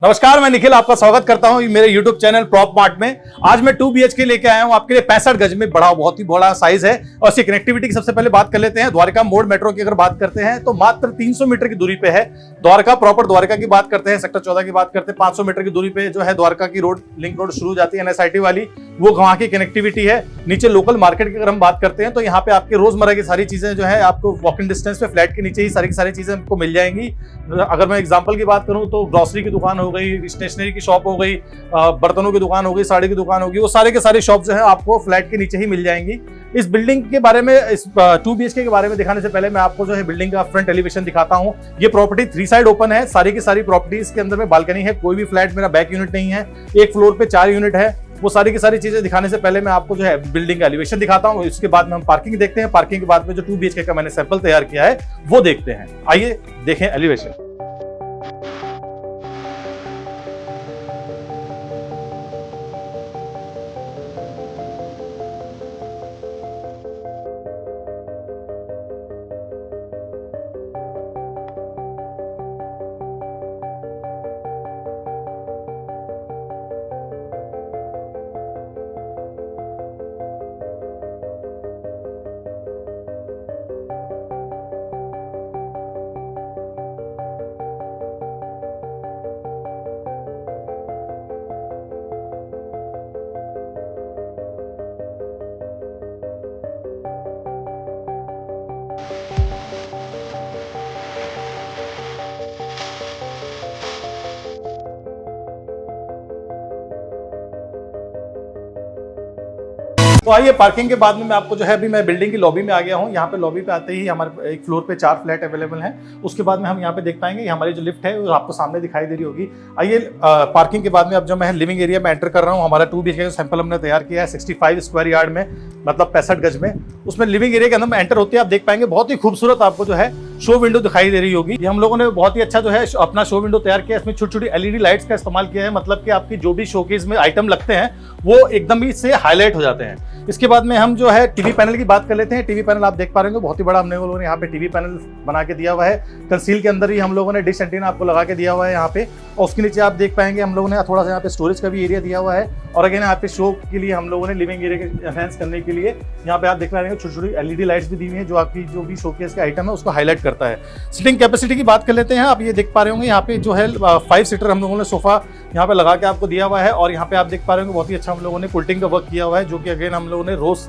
नमस्कार, मैं निखिल आपका स्वागत करता हूं मेरे YouTube चैनल प्रॉप मार्ट में। आज मैं 2 BHK लेके आया हूं आपके लिए 65 गज में। बहुत ही बड़ा साइज है और इसकी कनेक्टिविटी की सबसे पहले बात कर लेते हैं। द्वारका मोड़ मेट्रो की अगर बात करते हैं तो मात्र 300 मीटर की दूरी पे है द्वारका। प्रॉपर द्वारका की बात करते हैं, सेक्टर 14 की बात करते हैं, 500 मीटर की दूरी पे जो है द्वारका की रोड, लिंक रोड शुरू हो जाती है NSIT वाली, वो वहां की कनेक्टिविटी है। नीचे लोकल मार्केट की अगर हम बात करते हैं तो यहाँ पे आपके रोजमर्रा की सारी चीजें जो है आपको वॉकिंग डिस्टेंस पे फ्लैट के नीचे ही सारी चीजें आपको मिल जाएंगी। अगर मैं एग्जांपल की बात करूं तो ग्रोसरी की दुकान हो गई, स्टेशनरी की शॉप हो गई, बर्तनों की दुकान हो गई, साड़ी की दुकान होगी, वो सारे के सारे शॉप जो है आपको फ्लैट के नीचे ही मिल जाएंगी। इस बिल्डिंग के बारे में, इस 2 BHK के बारे में दिखाने से पहले मैं आपको जो है बिल्डिंग का फ्रंट एलिवेशन दिखाता हूं। ये प्रॉपर्टी 3 साइड ओपन है, सारी की सारी प्रॉपर्टीज के अंदर में बालकनी है। कोई भी फ्लैट मेरा बैक यूनिट नहीं है, एक फ्लोर पे 4 यूनिट है। वो सारी की सारी चीजें दिखाने से पहले मैं आपको जो है बिल्डिंग का एलिवेशन दिखाता हूं। इसके बाद में हम पार्किंग देखते हैं। पार्किंग के बाद में जो 2 BHK का मैंने सैंपल तैयार किया है वो देखते हैं। आइए देखें एलिवेशन। तो आइए पार्किंग के बाद में मैं आपको जो है अभी मैं बिल्डिंग की लॉबी में आ गया हूँ। यहाँ पे लॉबी पे आते ही हमारे एक फ्लोर पे 4 फ्लैट अवेलेबल हैं। उसके बाद में हम यहाँ पे देख पाएंगे हमारी जो लिफ्ट है वो आपको सामने दिखाई दे रही होगी। आइए पार्किंग के बाद में अब जो मैं लिविंग एरिया में एंटर कर रहा हूँ। हमारा 2 BHK का सैंपल हमने तैयार किया है 65 स्क्वायर यार्ड में, मतलब 65 गज में। उसमें लिविंग एरिया के अंदर एंटर होते हैं आप देख पाएंगे बहुत ही खूबसूरत आपको जो है शो विंडो दिखाई दे रही होगी। ये हम लोगों ने बहुत ही अच्छा जो है अपना शो विंडो तैयार किया है। इसमें छोटी छोटी LED लाइट्स का इस्तेमाल किया है, मतलब कि आपकी जो भी शोकेस में आइटम लगते हैं वो एकदम ही से हाईलाइट हो जाते हैं। इसके बाद में हम जो है टीवी पैनल की बात कर लेते हैं। टीवी पैनल आप देख पा रहे होंगे बहुत ही बड़ा हमने लोगों ने यहाँ पे टीवी पैनल बना के दिया हुआ है। कंसील के अंदर ही हम लोगों ने डिश एंटीना आपको लगा के दिया हुआ है यहाँ पे। और उसके नीचे आप देख पाएंगे हम लोगों ने थोड़ा सा यहाँ पे स्टोरेज का भी एरिया दिया हुआ है। और अगेन यहाँ पे शो के लिए हम लोगों ने लिविंग एरिया के एनहांस करने के लिए यहाँ पे आप देख पा रहे हैं छोटी छोटी LED लाइट्स भी दी हुई है जो आपकी जो भी शोकेस के आइटम है उसको हाईलाइट करता है। सिटिंग कैपेसिटी की बात कर लेते हैं। आप ये देख पा रहे होंगे यहाँ पे जो है 5 सीटर हम लोगों ने सोफा यहाँ पे लगा के आपको दिया हुआ है। और यहाँ पे आप देख पा रहे होंगे बहुत ही अच्छा हम लोगों ने कुल्टिंग का वर्क किया हुआ है, जो कि अगेन हम लोगों ने रोज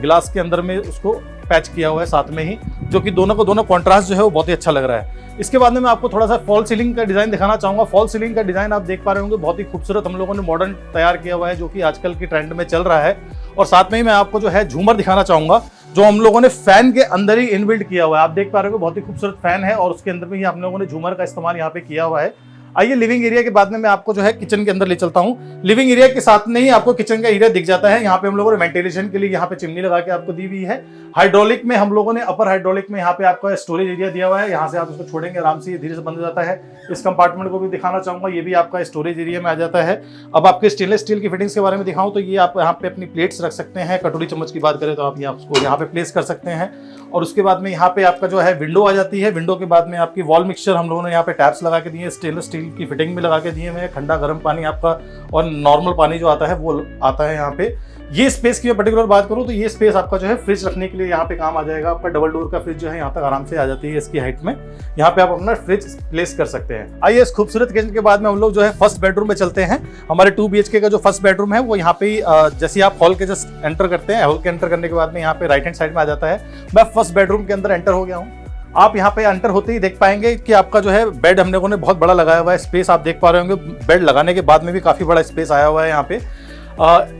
ग्लास के अंदर में उसको पैच किया हुआ है साथ में ही, जो कि दोनों को दोनों कॉन्ट्रास्ट जो है वो बहुत ही अच्छा लग रहा है। इसके बाद में मैं आपको थोड़ा सा फॉल सीलिंग का डिजाइन दिखाना चाहूंगा। फॉल सीलिंग का डिजाइन आप देख पा रहे होंगे बहुत ही खूबसूरत हम लोगों ने मॉडर्न तैयार किया हुआ है, जो कि आजकल की ट्रेंड में चल रहा है। और साथ में ही मैं आपको जो है झूमर दिखाना चाहूंगा जो हम लोगों ने फैन के अंदर ही इनबिल्ट किया हुआ है। आप देख पा रहे हो बहुत ही खूबसूरत फैन है और उसके अंदर में ही हम लोगों ने झूमर का इस्तेमाल यहाँ पे किया हुआ है। आइए लिविंग एरिया के बाद में मैं आपको जो है किचन के अंदर ले चलता हूँ। लिविंग एरिया के साथ में ही आपको किचन का एरिया दिख जाता है। यहाँ पे हम लोगों ने वेंटिलेशन के लिए यहाँ पे चिमनी लगा के आपको दी हुई है। हाइड्रोलिक में हम लोगों ने अपर हाइड्रोलिक में यहाँ पे आपका स्टोरेज एरिया दिया हुआ है। यहाँ से आप उसको छोड़ेंगे आराम से, धीरे से बंद हो जाता है। इस कंपार्टमेंट को भी दिखाना चाहूंगा, ये भी आपका स्टोरेज एरिया में आ जाता है। अब आपके स्टेनलेस स्टील की फिटिंग्स के बारे में दिखाऊं तो ये आप यहाँ पे अपनी प्लेट्स रख सकते हैं। कटोरी चम्मच की बात करें तो आप उसको यहाँ पे प्लेस कर सकते हैं। और उसके बाद में यहाँ पे आपका जो है विंडो आ जाती है। विंडो के बाद में आपकी वॉल मिक्सचर हम लोगों ने यहाँ पे टैप्स लगा के दिए हैं, स्टेनलेस स्टील की फिटिंग में लगा के दिए हुए हैं। ठंडा गर्म पानी आपका और नॉर्मल पानी जो आता है वो आता है यहाँ पे। ये स्पेस की मैं पर्टिकुलर बात करूँ तो ये स्पेस आपका जो है फ्रिज रखने के लिए यहाँ पे काम आ जाएगा। आपका डबल डोर का फ्रिज जो है यहाँ तक आराम से आ जाती है इसकी हाइट में। यहाँ पे आप अपना फ्रिज प्लेस कर सकते हैं। आइए इस खूबसूरत किचन के बाद में हम लोग जो है फर्स्ट बेडरूम में चलते हैं। हमारे 2 BHK का जो फर्स्ट बेडरूम है वो यहाँ पे जैसे आप हॉल के जस्ट एंटर करते हैं, हॉल के एंटर करने के बाद में यहाँ पे राइट हैंड साइड में आ जाता है। मैं फर्स्ट बेडरूम के अंदर एंटर हो गया हूँ। आप यहाँ पे एंटर होते ही देख पाएंगे कि आपका जो है बेड हम लोगों ने बहुत बड़ा लगाया हुआ है। स्पेस आप देख पा रहे होंगे, बेड लगाने के बाद में भी काफी बड़ा स्पेस आया हुआ है यहाँ पे।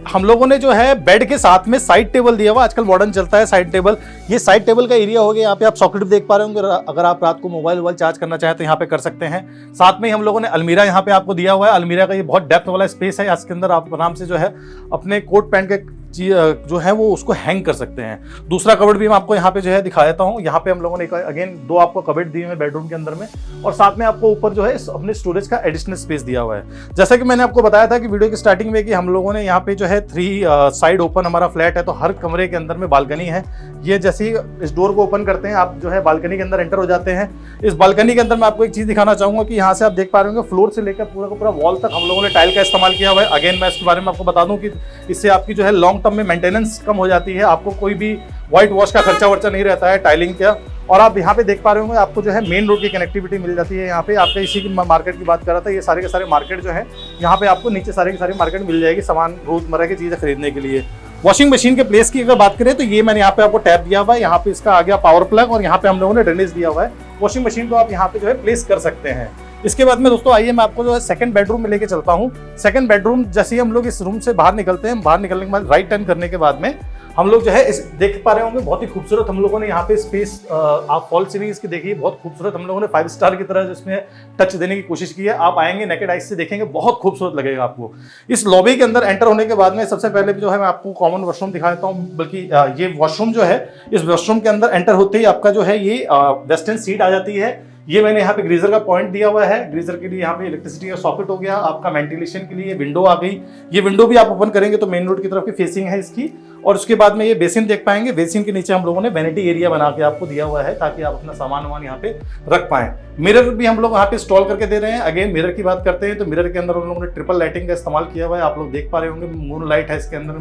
हम लोगों ने जो है बेड के साथ में साइड टेबल दिया हुआ, आजकल मॉडर्न चलता है साइड टेबल। ये साइड टेबल का एरिया हो गया। यहाँ पे आप सॉकेट भी देख पा रहे होंगे, अगर आप रात को मोबाइल चार्ज करना चाहें तो यहाँ पे कर सकते हैं। साथ में ही हम लोगों ने अलमीरा यहाँ पे आपको दिया हुआ है। अलमीरा का ये बहुत डेप्थ वाला स्पेस है, इसके अंदर आप आराम से जो है अपने कोट पैंट के जो है वो उसको हैंग कर सकते हैं। दूसरा कबर्ड भी मैं आपको यहाँ पे जो है दिखा देता हूँ। यहाँ पे हम लोगों ने अगेन 2 आपको कबर्ड दिए हुए हैं बेडरूम के अंदर में, और साथ में आपको ऊपर जो है अपने स्टोरेज का एडिशनल स्पेस दिया हुआ है। जैसा कि मैंने आपको बताया था कि वीडियो की स्टार्टिंग में कि हम लोगों ने यहाँ पे जो है 3 साइड ओपन हमारा फ्लैट है, तो हर कमरे के अंदर में बालकनी है। ये जैसे ही इस डोर को ओपन करते हैं आप जो है बालकनी के अंदर एंटर हो जाते हैं। इस बालकनी के अंदर मैं आपको एक चीज़ दिखाना चाहूँगा कि यहाँ से आप देख पा रहे होंगे फ्लोर से लेकर पूरा का पूरा वॉल तक हम लोगों ने टाइल का इस्तेमाल किया हुआ है। अगेन मैं इसके बारे में आपको बता दूं कि इससे आपकी जो है लॉन्ग टर्म में मेंटेनेंस कम हो जाती है, आपको कोई भी व्हाइट वॉश का खर्चा वर्चा नहीं रहता है टाइलिंग का। और आप यहाँ पे देख पा रहे होंगे आपको जो है मेन रोड की कनेक्टिविटी मिल जाती है। यहाँ पे आपके इसी की मार्केट की बात कर रहा था, ये सारे के सारे मार्केट जो है यहाँ पे आपको नीचे सारे की सारी मार्केट मिल जाएगी सामान रोजमर्रा की चीज़ें खरीदने के लिए। वॉशिंग मशीन के प्लेस की अगर बात करें तो ये मैंने यहाँ पे आपको टैप दिया हुआ है, यहाँ पे इसका आ गया पावर प्लग, और यहाँ पे हम लोगों ने ड्रेनेज दिया हुआ है। वॉशिंग मशीन को आप यहाँ पे जो है प्लेस कर सकते हैं। इसके बाद में दोस्तों आइए मैं आपको जो है सेकंड बेडरूम में लेके चलता हूँ। सेकंड बेडरूम जैसे ही हम लोग इस रूम से बाहर निकलते हैं, बाहर निकलने के बाद राइट टर्न करने के बाद में हम लोग जो है इस देख पा रहे होंगे बहुत ही खूबसूरत हम लोगों ने यहाँ पे स्पेस, आप फॉल सीलिंग इसकी देखिए बहुत खूबसूरत हम लोगों ने 5 स्टार की तरह जिसमें टच देने की कोशिश की है। आप आएंगे नेकेड आइज से देखेंगे बहुत खूबसूरत लगेगा आपको। इस लॉबी के अंदर एंटर होने के बाद में सबसे पहले जो है मैं आपको कॉमन वॉशरूम दिखा देता हूँ, बल्कि ये वॉशरूम जो है इस वॉशरूम के अंदर एंटर होते ही आपका जो है ये वेस्टर्न सीट आ जाती है। ये मैंने यहाँ पे ग्रीजर का पॉइंट दिया हुआ है, ग्रीजर के लिए यहाँ पे इलेक्ट्रिसिटी का सॉकेट हो गया, आपका वेंटिलेशन के लिए विंडो आ गई। ये विंडो भी आप ओपन करेंगे तो मेन रोड की तरफ की फेसिंग है इसकी। और उसके बाद में ये बेसिन देख पाएंगे, बेसिन के नीचे हम लोगों ने वैनिटी एरिया बना के आपको दिया हुआ है ताकि आप अपना सामान वामान यहाँ पे रख पाएं। मिरर भी हम लोग यहाँ पे इंस्टॉल करके दे रहे हैं। अगेन मिरर की बात करते हैं तो मिरर के अंदर हम लोगों ने ट्रिपल लाइटिंग का इस्तेमाल किया हुआ है। आप लोग देख पा रहे होंगे मून लाइट है इसके अंदर,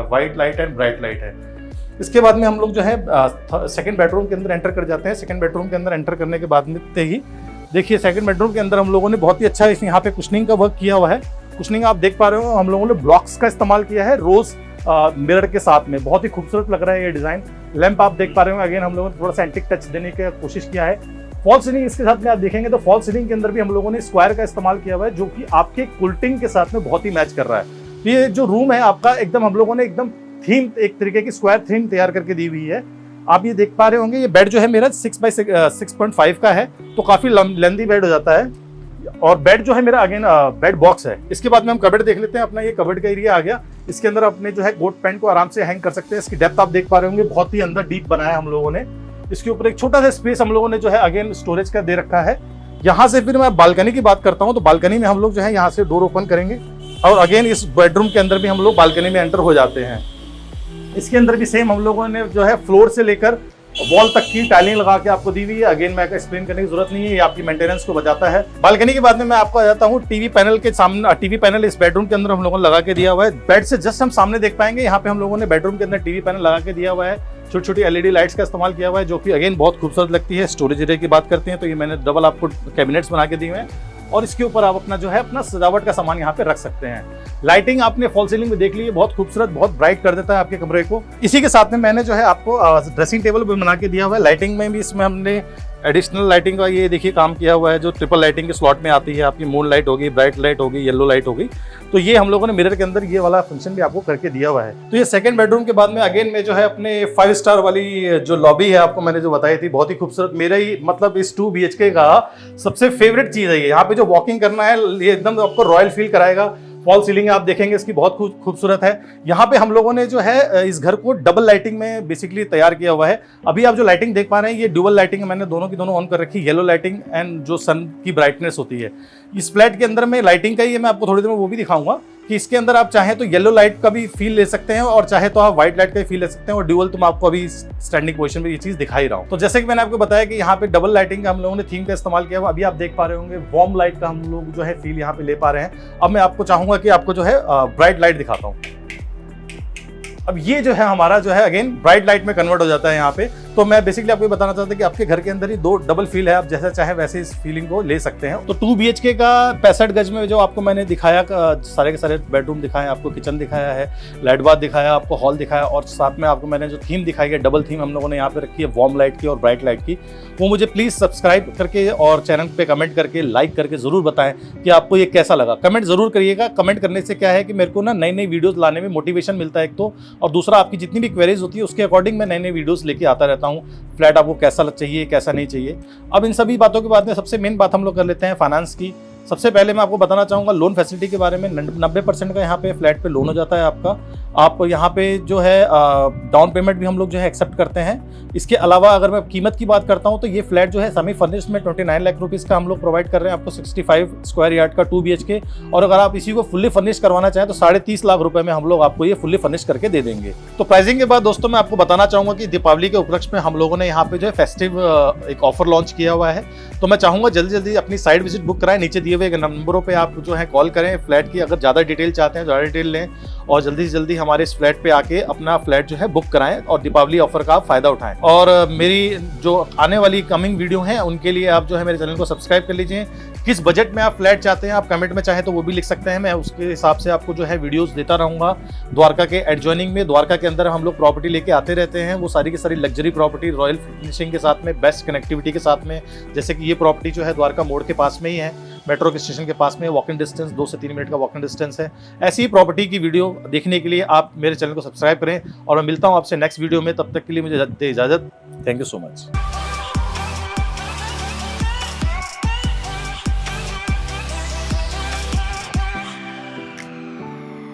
white light and bright light है। इसके बाद में हम लोग जो है सेकंड बेडरूम के अंदर एंटर कर जाते हैं। सेकंड बेडरूम के अंदर एंटर करने के बाद में ही देखिए सेकंड बेडरूम के अंदर हम लोगों ने बहुत ही अच्छा यहाँ पे कुशनिंग का वर्क किया हुआ है। कुशनिंग आप देख पा रहे हो हम लोगों ने ब्लॉक्स का इस्तेमाल किया है रोज मिरर के साथ में, बहुत ही खूबसूरत लग रहा है ये डिजाइन। लैंप आप देख पा रहे हो, अगेन हम लोगों ने थोड़ा सा एंटिक टच देने की कोशिश किया है। फॉल सीलिंग इसके साथ में आप देखेंगे तो फॉल सीलिंग के अंदर भी हम लोगों ने स्क्वायर का इस्तेमाल किया हुआ है जो कि आपके कुल्टिंग के साथ में बहुत ही मैच कर रहा है। ये जो रूम है आपका एकदम हम लोगों ने एकदम थीम, एक तरीके की स्क्वायर थीम तैयार करके दी हुई है। आप ये देख पा रहे होंगे ये बेड जो है मेरा 6x6.5 का है, तो काफी लेंथी बेड हो जाता है। और बेड जो है मेरा अगेन बेड बॉक्स है। इसके बाद में हम कबर्ड देख लेते हैं। अपना ये कबर्ड का एरिया आ गया, इसके अंदर अपने जो है कोट पैंट को आराम से हैंग कर सकते हैं। इसकी डेप्थ आप देख पा रहे होंगे बहुत ही अंदर डीप बनाया हम लोगों ने। इसके ऊपर एक छोटा सा स्पेस हम लोगों ने जो है अगेन स्टोरेज का दे रखा है। यहाँ से फिर मैं बालकनी की बात करता हूँ तो बालकनी में हम लोग जो है यहाँ से डोर ओपन करेंगे और अगेन इस बेडरूम के अंदर भी हम लोग बालकनी में एंटर हो जाते हैं। इसके अंदर भी सेम हम लोगों ने जो है फ्लोर से लेकर वॉल तक की टाइलिंग लगा के आपको दी हुई है। अगेन मैं एक्सप्लेन करने की जरूरत नहीं है, ये आपकी मेंटेनेंस को बचाता है। बालकनी के बाद में मैं आपको आ जाता हूँ टीवी पैनल के सामने। टीवी पैनल इस बेडरूम के अंदर हम लोगों ने लगा के दिया हुआ है। बेड से जस्ट हम सामने देख पाएंगे यहाँ पे हम लोगों ने बेडरूम के अंदर टीवी पैनल लगा के दिया हुआ है। छोटी छोटी एलईडी लाइट्स का इस्तेमाल किया हुआ है जो कि अगेन बहुत खूबसूरत लगती है। स्टोरेज एरिया की बात करते हैं तो ये मैंने डबल आपको कैबिनेट्स बना के दिए हुए हैं और इसके ऊपर आप अपना जो है अपना सजावट का सामान यहाँ पे रख सकते हैं। लाइटिंग आपने फॉल सीलिंग में देख ली है, बहुत खूबसूरत, बहुत ब्राइट कर देता है आपके कमरे को। इसी के साथ में मैंने जो है आपको ड्रेसिंग टेबल भी बना के दिया हुआ है। लाइटिंग में भी इसमें हमने एडिशनल लाइटिंग का ये देखिए काम किया हुआ है जो ट्रिपल लाइटिंग के स्लॉट में आती है। आपकी मून लाइट होगी, ब्राइट लाइट होगी, येलो लाइट होगी, तो ये हम लोगों ने मिरर के अंदर ये वाला फंक्शन भी आपको करके दिया हुआ है। तो ये सेकंड बेडरूम के बाद में अगेन में जो है अपने 5 स्टार वाली जो लॉबी है आपको मैंने जो बताई थी, बहुत ही खूबसूरत। मेरा ही मतलब इस 2 BHK का सबसे फेवरेट चीज है ये। यहाँ पे जो वॉकिंग करना है ये एकदम आपको रॉयल फील कराएगा। फॉल सीलिंग आप देखेंगे इसकी बहुत खूबसूरत है। यहाँ पे हम लोगों ने जो है इस घर को डबल लाइटिंग में बेसिकली तैयार किया हुआ है। अभी आप जो लाइटिंग देख पा रहे हैं ये ड्यूअल लाइटिंग है, मैंने दोनों की दोनों ऑन कर रखी है, येलो लाइटिंग एंड जो सन की ब्राइटनेस होती है। इस फ्लैट के अंदर में लाइटिंग का ही है, मैं आपको थोड़ी देर में वो भी दिखाऊंगा कि इसके अंदर आप चाहें तो येलो लाइट का भी फील ले सकते हैं और चाहे तो आप व्हाइट लाइट का भी फील ले सकते हैं। और ड्यूअल तो मैं आपको अभी स्टैंडिंग पोजीशन में ये चीज दिखा ही रहा हूँ। तो जैसे कि मैंने आपको बताया कि यहाँ पे डबल लाइटिंग का हम लोगों ने थीम का इस्तेमाल किया हुआ। अभी आप देख पा रहे होंगे वार्म लाइट का हम लोग जो है फील यहाँ पे ले पा रहे हैं। अब मैं आपको चाहूंगा कि आपको जो है ब्राइट लाइट दिखाता हूँ। अब ये जो है हमारा जो है अगेन ब्राइट लाइट में कन्वर्ट हो जाता है यहाँ पे। तो मैं बेसिकली आपको बताना चाहता हूँ कि आपके घर के अंदर ही 2 डबल फील है, आप जैसा चाहे वैसे इस फीलिंग को ले सकते हैं। तो 2 BHK का 65 गज में जो आपको मैंने दिखाया, सारे के सारे बेडरूम दिखाए, आपको किचन दिखाया है, लाइट बाथ दिखाया, आपको हॉल दिखाया और साथ में आपको मैंने जो थीम दिखाई है डबल थीम हम लोगों ने यहाँ पे रखी है वार्म लाइट की और ब्राइट लाइट की, वो मुझे प्लीज सब्सक्राइब करके और चैनल पे कमेंट करके लाइक करके जरूर बताएं कि आपको ये कैसा लगा। कमेंट जरूर करिएगा। कमेंट करने से क्या है कि मेरे को ना नई नई वीडियोस लाने में मोटिवेशन मिलता है एक तो, और दूसरा आपकी जितनी भी क्वेरीज होती है उसके अकॉर्डिंग मैं नए नए वीडियोस लेके आता रहता हूँ। फ्लैट आपको कैसा चाहिए, कैसा नहीं चाहिए। अब इन सभी बातों के बाद में सबसे मेन बात हम लोग कर लेते हैं फाइनेंस की। सबसे पहले मैं आपको बताना चाहूँगा लोन फैसिलिटी के बारे में। 90% का यहाँ पे फ्लैट पे लोन हो जाता है आपका। आप यहाँ पे जो है डाउन पेमेंट भी हम लोग जो है एक्सेप्ट करते हैं। इसके अलावा अगर मैं कीमत की बात करता हूँ तो ये फ्लैट जो है सेमी फर्निश्ड में 29 लाख रुपीज़ का हम लोग प्रोवाइड कर रहे हैं आपको 65 स्क्वायर यार्ड का 2 BHK। और अगर आप इसी को फुल्ली फर्निश करवाना चाहें तो 30.5 लाख रुपए में हम लोग आपको ये फुल्ली फर्निश करके दे देंगे। तो प्राइसिंग के बाद दोस्तों मैं आपको बताना चाहूँगा कि दीपावली के उपलक्ष्य में हम लोगों ने यहाँ पे जो है फेस्टिव एक ऑफर लॉन्च किया हुआ है। तो मैं चाहूँगा जल्दी जल्दी अपनी साइट विजिट बुक कराएं, नीचे दिए हुए नंबरों पे आप जो है कॉल करें फ्लैट की, अगर ज़्यादा डिटेल चाहते हैं ज़्यादा डिटेल लें और जल्दी से जल्दी हमारे इस फ्लैट पे आके अपना फ्लैट जो है बुक कराएं और दीपावली ऑफर का आप फायदा उठाएं। और मेरी जो आने वाली कमिंग वीडियो हैं उनके लिए आप जो है मेरे चैनल को सब्सक्राइब कर लीजिए। किस बजट में आप फ्लैट चाहते हैं आप कमेंट में चाहे तो वो भी लिख सकते हैं, मैं उसके हिसाब से आपको जो है वीडियोस देता रहूँगा। द्वारका के एडजॉइनिंग में द्वारका के अंदर हम लोग प्रॉपर्टी लेके आते रहते हैं, वो सारी की सारी लग्जरी प्रॉपर्टी रॉयल फिनिशिंग के साथ में, बेस्ट कनेक्टिविटी के साथ में। जैसे कि ये प्रॉपर्टी जो है द्वारका मोड़ के पास में ही है, मेट्रो के स्टेशन के पास में, वॉकिंग डिस्टेंस 2 से 3 मिनट का वॉकिंग डिस्टेंस है। ऐसी ही प्रॉपर्टी की वीडियो देखने के लिए आप मेरे चैनल को सब्सक्राइब करें और मैं मिलता हूँ आपसे नेक्स्ट वीडियो में। तब तक के लिए मुझे दे इजाज़त। Thank you so much.